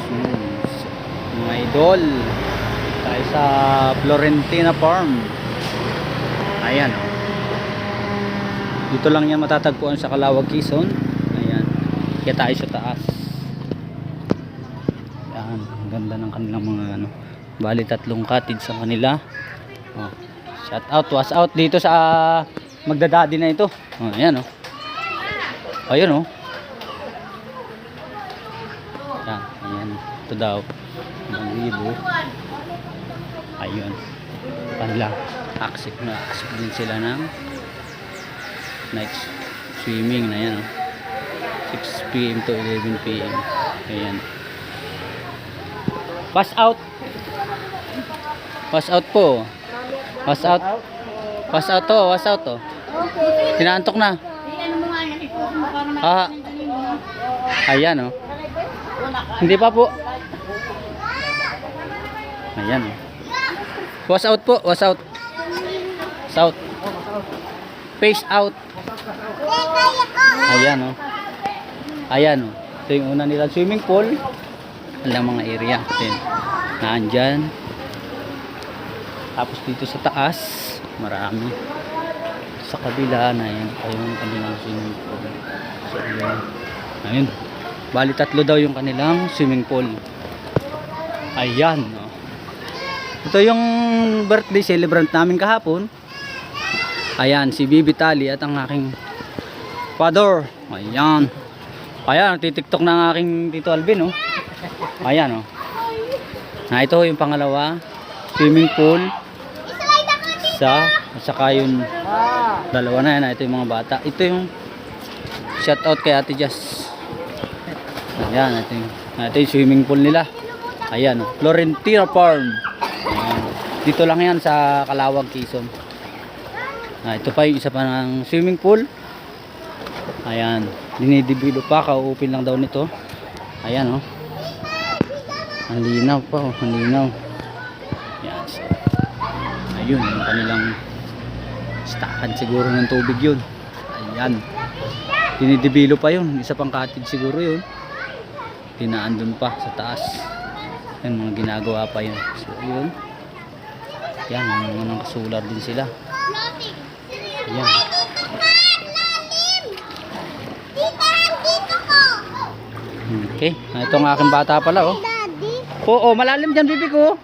Mga idol, tayo sa Florentina Farm. Ayan o. Dito lang yan matatagpuan sa Calawag, Quezon. Ayan. Kaya tayo sa taas. Ayan. Ang ganda ng kanilang mga ano. Bali 3 cottage sa kanila. Oh. Shout out, was out dito sa magdadadi na ito. Oh, ayan o. Ayan o. Ayan. Ayan. Ito daw. Libo. Ayun. Panla. Accept din sila ng night swimming na yan. 6 PM to 11 PM. Ayan. Pass out. Pass out po. Pass out. Pass out to. Pass out to. Tinaantok na. Ah. Ayan oh. Hindi pa po. Ayan oh. Was out po. Was out. South. Face out. Ayan oh. Ayan oh. Ito yung una nilang swimming pool. Alang mga area. Ayan. Naandyan. Tapos dito sa taas marami. Sa kabila na yan yung kanilang swimming pool. So ayan. Ayun. Bali 3 daw yung kanilang swimming pool. Ayan oh. Ito yung birthday celebrant namin kahapon. Ayan, si Bibi Tali at ang aking father. Ayan. Ayan, titiktok ng aking Tito Alvin, oh. Ayan, oh. Na ito yung pangalawa. Swimming pool. Isa. At saka yung dalawa na yan. Ito yung mga bata. Ito yung shout out kay Ate Jess. Ayan, ito yung swimming pool nila. Ayan, oh. Florentina Farm. Ayan. Dito lang yan sa Calawag, Quezon. Ito pa yung isa pa ng swimming pool. Ayan, dinidibilo pa, kauupin lang daw nito. Ayan oh. Ang linaw pa oh, ang linaw. Ayan, so, ayun, yung kanilang stakan siguro ng tubig yun. Ayan, dinidibilo pa yun, isa pang cottage siguro yun. Tinaan dun pa sa taas. Ayan, mga ginagawa pa yun. So yun. Ayan, mga kasular din sila. Ayan. Okay, ito ang aking bata pala oh. Oo, malalim dyan bibi ko.